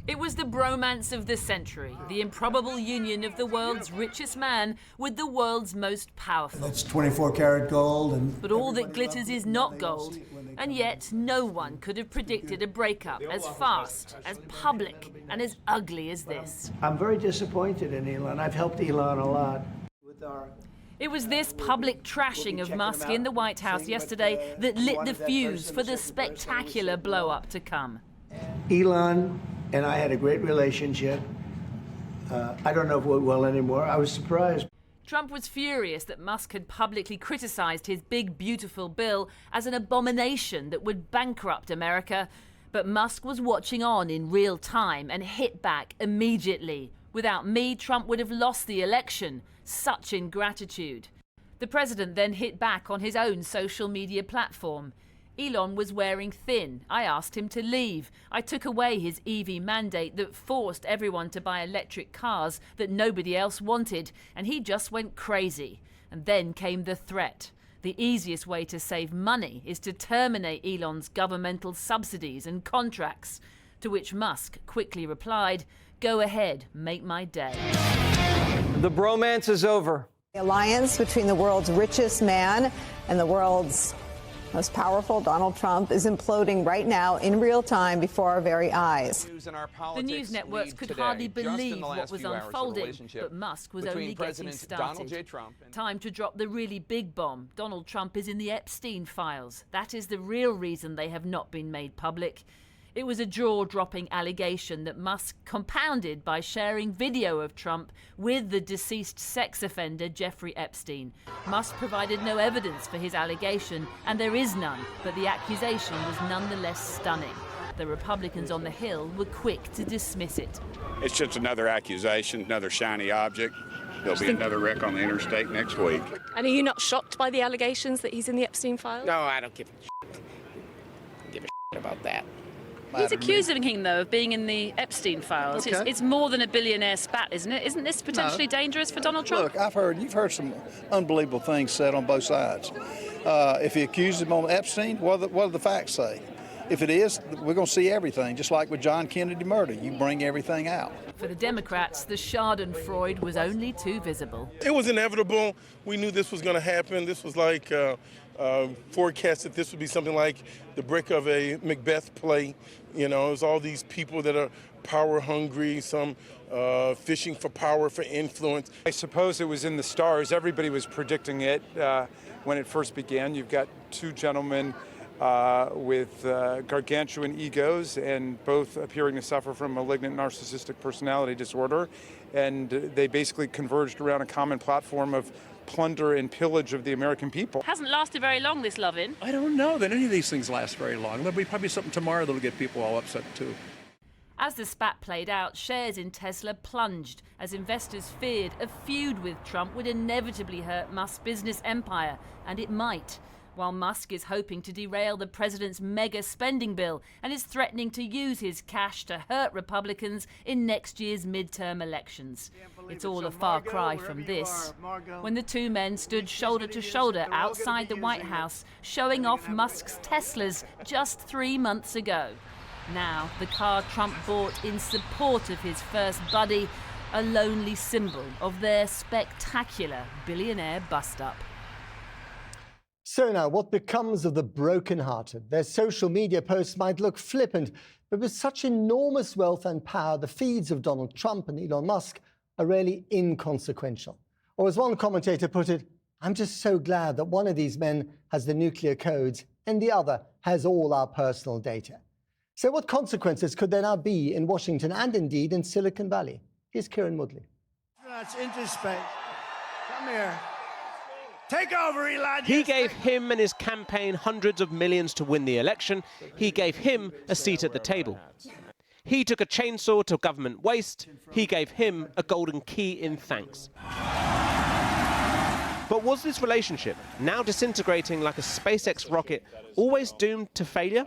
It was the bromance of the century, the improbable union of the world's richest man with the world's most powerful. That's 24-karat gold. But all that glitters is not gold, and yet no one could have predicted a breakup as fast, as public, and as ugly as this. I'm very disappointed in Elon. I've helped Elon a lot. It was this public trashing of Musk in the White House yesterday that lit the fuse for the spectacular blow-up to come. Elon and I had a great relationship. I don't know if it went well anymore. I was surprised. Trump was furious that Musk had publicly criticised his big, beautiful bill as an abomination that would bankrupt America. But Musk was watching on in real time and hit back immediately. Without me, Trump would have lost the election. Such ingratitude. The president then hit back on his own social media platform. Elon was wearing thin. I asked him to leave. I took away his EV mandate that forced everyone to buy electric cars that nobody else wanted, and he just went crazy. And then came the threat. The easiest way to save money is to terminate Elon's governmental subsidies and contracts, to which Musk quickly replied, "Go ahead, make my day." The bromance is over. The alliance between the world's richest man and the world's most powerful, Donald Trump, is imploding right now in real time before our very eyes. The news networks could hardly believe what was unfolding, but Musk was only getting started. Time to drop the really big bomb. Donald Trump is in the Epstein files. That is the real reason they have not been made public. It was a jaw-dropping allegation that Musk compounded by sharing video of Trump with the deceased sex offender Jeffrey Epstein. Musk provided no evidence for his allegation, and there is none, but the accusation was nonetheless stunning. The Republicans on the Hill were quick to dismiss it. It's just another accusation, another shiny object. There'll be another wreck on the interstate next week. And are you not shocked by the allegations that he's in the Epstein files? No, I don't give a shit. I don't give a shit about that. He's accusing him, though, of being in the Epstein files. Okay. It's more than a billionaire spat, isn't it? Isn't this potentially dangerous for Donald Trump? Look, you've heard some unbelievable things said on both sides. If he accused him on Epstein, what do the facts say? If it is, we're going to see everything, just like with John Kennedy murder. You bring everything out. For the Democrats, the Schadenfreude was only too visible. It was inevitable. We knew this was going to happen. This was like forecast that this would be something like the brick of a Macbeth play. You know, it's all these people that are power hungry, some fishing for power, for influence. I suppose it was in the stars. Everybody was predicting it when it first began. You've got two gentlemen with gargantuan egos and both appearing to suffer from malignant narcissistic personality disorder. And they basically converged around a common platform of plunder and pillage of the American people. Hasn't lasted very long, this loving. I don't know that any of these things last very long. There'll be probably something tomorrow that'll get people all upset too. As the spat played out, shares in Tesla plunged as investors feared a feud with Trump would inevitably hurt Musk's business empire, and it might. While Musk is hoping to derail the president's mega spending bill and is threatening to use his cash to hurt Republicans in next year's midterm elections. It's all a far cry from this. When the two men stood shoulder to shoulder outside the White House, showing off Musk's Teslas just 3 months ago. Now, the car Trump bought in support of his first buddy, a lonely symbol of their spectacular billionaire bust-up. So now, what becomes of the broken-hearted? Their social media posts might look flippant, but with such enormous wealth and power, the feeds of Donald Trump and Elon Musk are really inconsequential. Or as one commentator put it, I'm just so glad that one of these men has the nuclear codes and the other has all our personal data. So what consequences could there now be in Washington and indeed in Silicon Valley? Here's Kieran Woodley. That's into space. Come here. Take over, Elon. He gave him and his campaign hundreds of millions to win the election. He gave him a seat at the table. He took a chainsaw to government waste. He gave him a golden key in thanks. But was this relationship, now disintegrating like a SpaceX rocket, always doomed to failure?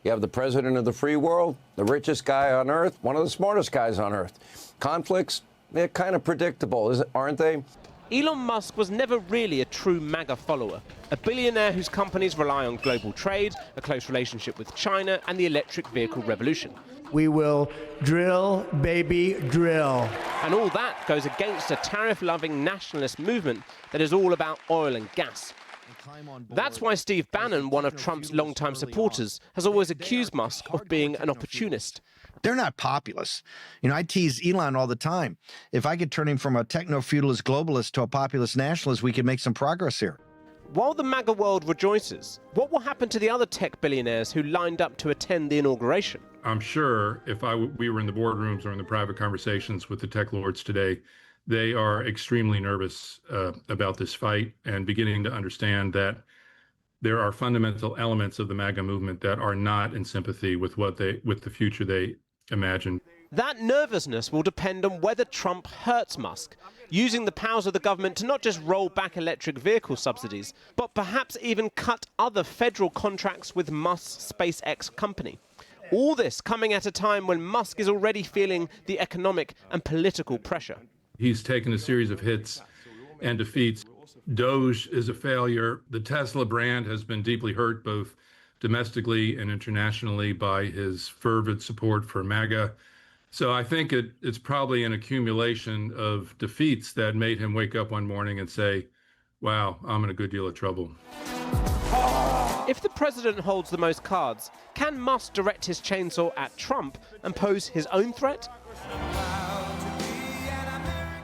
You have the president of the free world, the richest guy on earth, one of the smartest guys on earth. Conflicts, they're kind of predictable, aren't they? Elon Musk was never really a true MAGA follower, a billionaire whose companies rely on global trade, a close relationship with China, and the electric vehicle revolution. We will drill, baby, drill. And all that goes against a tariff-loving nationalist movement that is all about oil and gas. That's why Steve Bannon, one of Trump's longtime supporters, has always accused Musk of being an opportunist. They're not populists. You know, I tease Elon all the time. If I could turn him from a techno-feudalist globalist to a populist nationalist, we could make some progress here. While the MAGA world rejoices, what will happen to the other tech billionaires who lined up to attend the inauguration? I'm sure if we were in the boardrooms or in the private conversations with the tech lords today, they are extremely nervous about this fight and beginning to understand that there are fundamental elements of the MAGA movement that are not in sympathy with with the future they imagine. That nervousness will depend on whether Trump hurts Musk, using the powers of the government to not just roll back electric vehicle subsidies, but perhaps even cut other federal contracts with Musk's SpaceX company. All this coming at a time when Musk is already feeling the economic and political pressure. He's taken a series of hits and defeats. Doge is a failure. The Tesla brand has been deeply hurt both domestically and internationally by his fervent support for MAGA. So I think it's probably an accumulation of defeats that made him wake up one morning and say, wow, I'm in a good deal of trouble. If the president holds the most cards, can Musk direct his chainsaw at Trump and pose his own threat?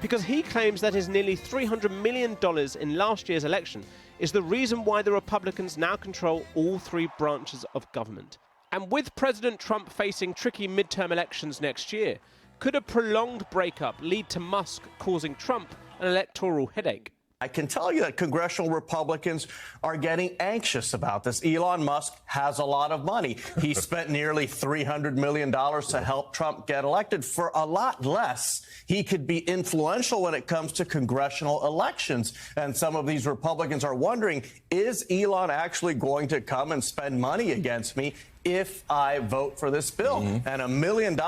Because he claims that his nearly $300 million in last year's election is the reason why the Republicans now control all three branches of government. And with President Trump facing tricky midterm elections next year, could a prolonged breakup lead to Musk causing Trump an electoral headache? I can tell you that congressional Republicans are getting anxious about this. Elon Musk has a lot of money. He spent nearly $300 million to help Trump get elected. For a lot less, he could be influential when it comes to congressional elections. And some of these Republicans are wondering, is Elon actually going to come and spend money against me if I vote for this bill? And $1 million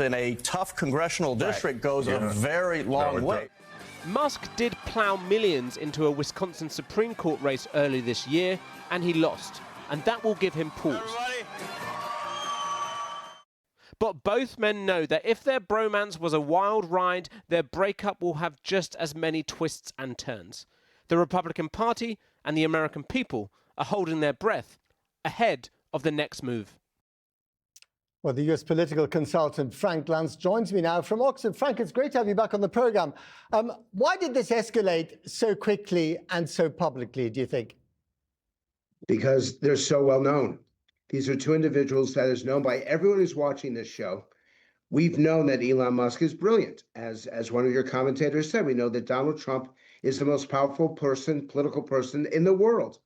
in a tough congressional district goes a very long way. Musk did plow millions into a Wisconsin Supreme Court race early this year, and he lost. And that will give him pause. But both men know that if their bromance was a wild ride, their breakup will have just as many twists and turns. The Republican Party and the American people are holding their breath ahead of the next move. Well, the US political consultant Frank Luntz joins me now from Oxford. Frank, it's great to have you back on the program. Why did this escalate so quickly and so publicly, do you think? Because they're so well known. These are two individuals that is known by everyone who's watching this show. We've known that Elon Musk is brilliant. As one of your commentators said, we know that Donald Trump is the most powerful political person in the world.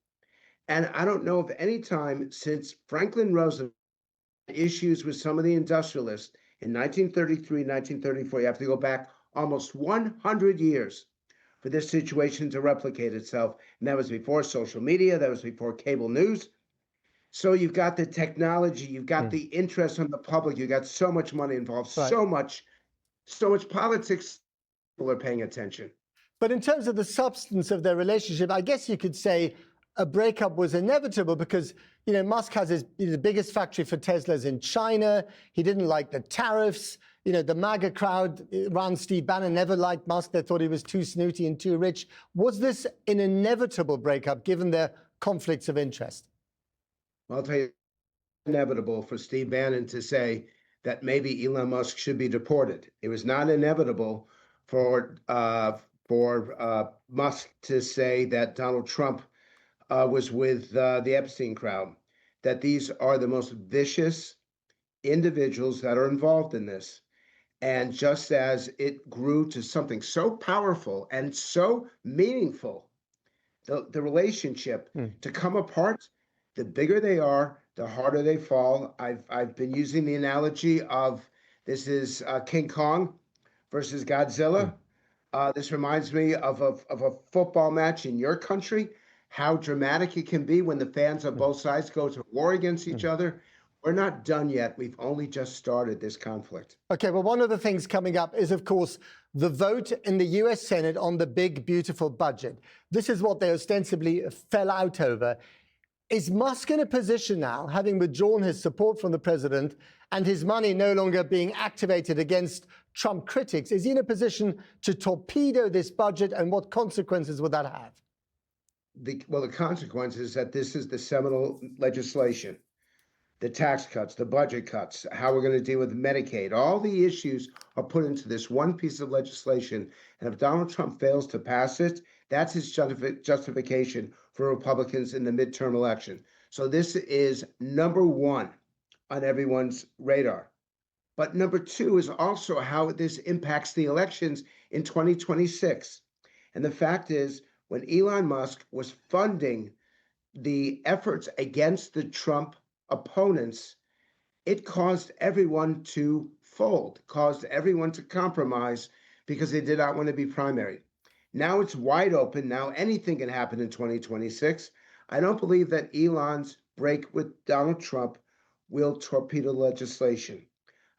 And I don't know of any time since Franklin Roosevelt issues with some of the industrialists in 1933, 1934. You have to go back almost 100 years for this situation to replicate itself. And that was before social media. That was before cable news. So you've got the technology, you've got the interest from the public, you've got so much money involved, so much politics, people are paying attention. But in terms of the substance of their relationship, I guess you could say a breakup was inevitable because, you know, Musk has the biggest factory for Teslas in China. He didn't like the tariffs. You know, the MAGA crowd around Steve Bannon never liked Musk. They thought he was too snooty and too rich. Was this an inevitable breakup given their conflicts of interest? I'll tell you, inevitable for Steve Bannon to say that maybe Elon Musk should be deported. It was not inevitable for Musk to say that Donald Trump was with the Epstein crowd, that these are the most vicious individuals that are involved in this. And just as it grew to something so powerful and so meaningful, the relationship to come apart, the bigger they are, the harder they fall. I've been using the analogy of this is King Kong versus Godzilla. This reminds me of a football match in your country, how dramatic it can be when the fans of both sides go to war against each other. We're not done yet. We've only just started this conflict. Okay, well, one of the things coming up is, of course, the vote in the US Senate on the big, beautiful budget. This is what they ostensibly fell out over. Is Musk in a position now, having withdrawn his support from the president and his money no longer being activated against Trump critics, is he in a position to torpedo this budget, and what consequences would that have? Well, the consequence is that this is the seminal legislation. The tax cuts, the budget cuts, how we're going to deal with Medicaid, all the issues are put into this one piece of legislation. And if Donald Trump fails to pass it, that's his justification for Republicans in the midterm election. So this is number one on everyone's radar. But number two is also how this impacts the elections in 2026. And the fact is, when Elon Musk was funding the efforts against the Trump opponents, it caused everyone to fold, caused everyone to compromise because they did not want to be primaried. Now it's wide open. Now anything can happen in 2026. I don't believe that Elon's break with Donald Trump will torpedo legislation.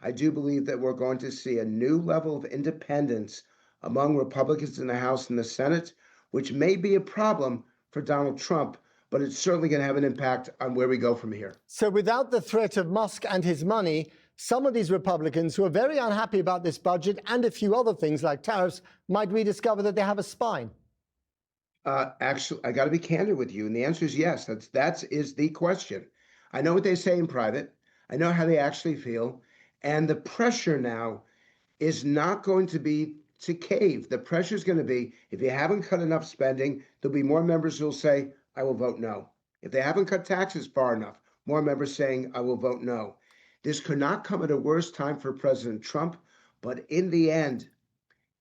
I do believe that we're going to see a new level of independence among Republicans in the House and the Senate, which may be a problem for Donald Trump, but it's certainly going to have an impact on where we go from here. So without the threat of Musk and his money, some of these Republicans who are very unhappy about this budget and a few other things like tariffs might rediscover that they have a spine. Actually, I got to be candid with you, and the answer is yes. That is the question. I know what they say in private. I know how they actually feel. And the pressure now is not going to be to cave. The pressure is going to be, if you haven't cut enough spending, there'll be more members who will say, I will vote no. If they haven't cut taxes far enough, more members saying, I will vote no. This could not come at a worse time for President Trump, but in the end,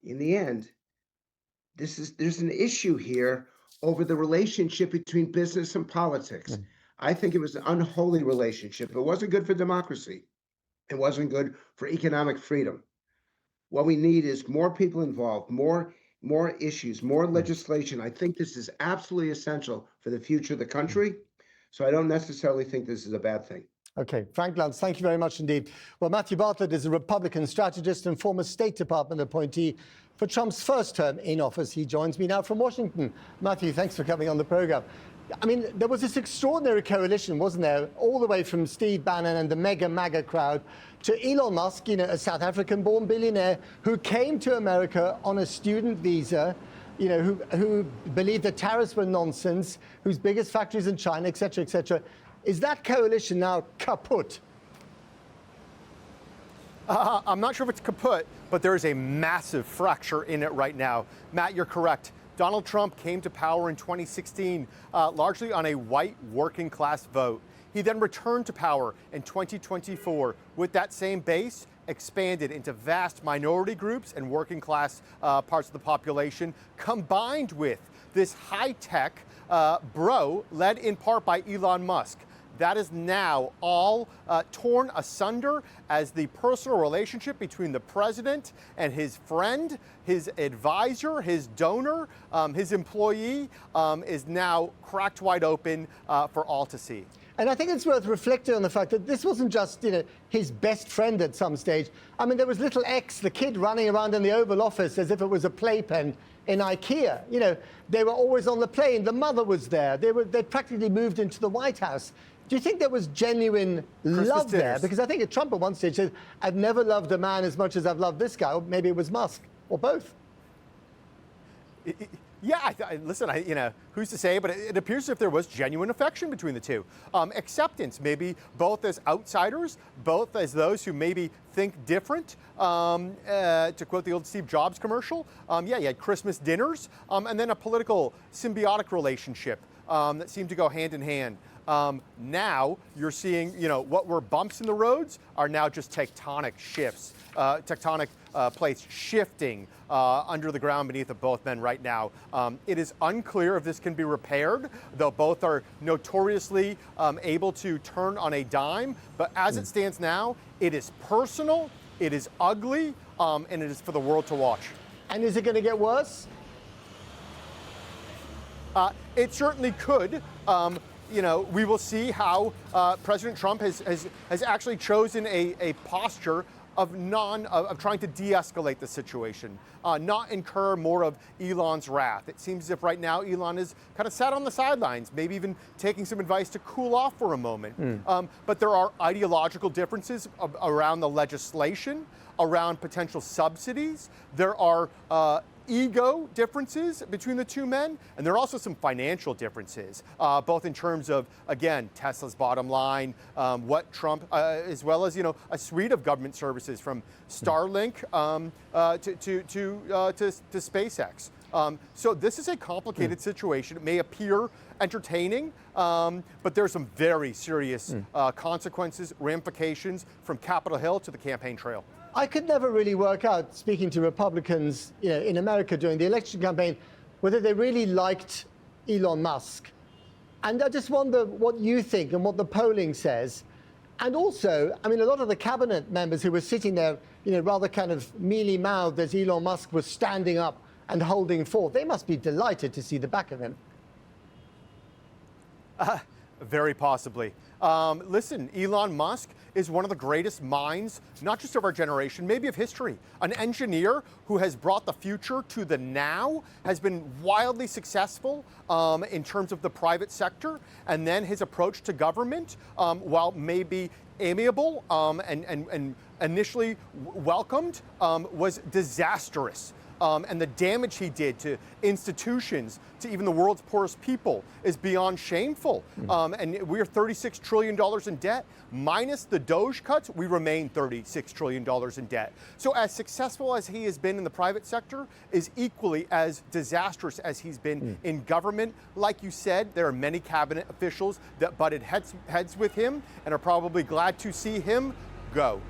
there's an issue here over the relationship between business and politics. I think it was an unholy relationship. It wasn't good for democracy. It wasn't good for economic freedom. What we need is more people involved, more issues, more legislation. I think this is absolutely essential for the future of the country. So I don't necessarily think this is a bad thing. Okay, Frank Luntz, thank you very much indeed. Well, Matthew Bartlett is a Republican strategist and former State Department appointee for Trump's first term in office. He joins me now from Washington. Matthew, thanks for coming on the program. I mean, there was this extraordinary coalition, wasn't there, all the way from Steve Bannon and the mega MAGA crowd to Elon Musk, a South African-born billionaire who came to America on a student visa, who believed that tariffs were nonsense, whose biggest factories in China, et cetera, et cetera. Is that coalition now kaput? I'm not sure if it's kaput, but there is a massive fracture in it right now. Matt, you're correct. Donald Trump came to power in 2016 largely on a white working class vote. He then returned to power in 2024 with that same base, expanded into vast minority groups and working class parts of the population, combined with this high-tech bro led in part by Elon Musk. That is now all torn asunder as the personal relationship between the president and his friend, his advisor, his donor, his employee is now cracked wide open for all to see. And I think it's worth reflecting on the fact that this wasn't just, his best friend at some stage. I mean, there was little X, the kid running around in the Oval Office as if it was a playpen in IKEA. They were always on the plane. The mother was there. They practically moved into the White House. Do you think there was genuine love there? Because I think at Trump at one stage said, I've never loved a man as much as I've loved this guy. Or maybe it was Musk, or both. Yeah, listen, who's to say, but it appears as if there was genuine affection between the two. Acceptance, maybe both as outsiders, both as those who maybe think different. To quote the old Steve Jobs commercial, you had Christmas dinners, and then a political symbiotic relationship that seemed to go hand in hand. Now you're seeing, what were bumps in the roads are now just tectonic shifts, tectonic plates shifting under the ground beneath of both men right now. It is unclear if this can be repaired, though both are notoriously able to turn on a dime. But as it stands now, it is personal, it is ugly, and it is for the world to watch. And is it going to get worse? It certainly could. We will see how President Trump has actually chosen a posture of trying to de-escalate the situation, not incur more of Elon's wrath. It seems as if right now Elon is kind of sat on the sidelines, maybe even taking some advice to cool off for a moment. But there are ideological differences around the legislation, around potential subsidies. There are ego differences between the two men, and there are also some financial differences, both in terms of, again, Tesla's bottom line, what Trump, as well as, a suite of government services from Starlink to SpaceX. So this is a complicated situation. It may appear entertaining, but there's some very serious consequences, ramifications from Capitol Hill to the campaign trail. I could never really work out, speaking to Republicans in America during the election campaign, whether they really liked Elon Musk. And I just wonder what you think and what the polling says. And also, I mean, a lot of the cabinet members who were sitting there, rather kind of mealy-mouthed as Elon Musk was standing up and holding forth, they must be delighted to see the back of him. Very possibly. Listen, Elon Musk is one of the greatest minds, not just of our generation, maybe of history. An engineer who has brought the future to the now, has been wildly successful in terms of the private sector, and then his approach to government, while maybe amiable and initially welcomed, was disastrous. And the damage he did to institutions, to even the world's poorest people, is beyond shameful. And we're $36 trillion in debt. Minus the Doge cuts, we remain $36 trillion in debt. So as successful as he has been in the private sector, is equally as disastrous as he's been in government. Like you said, there are many cabinet officials that butted heads with him and are probably glad to see him go.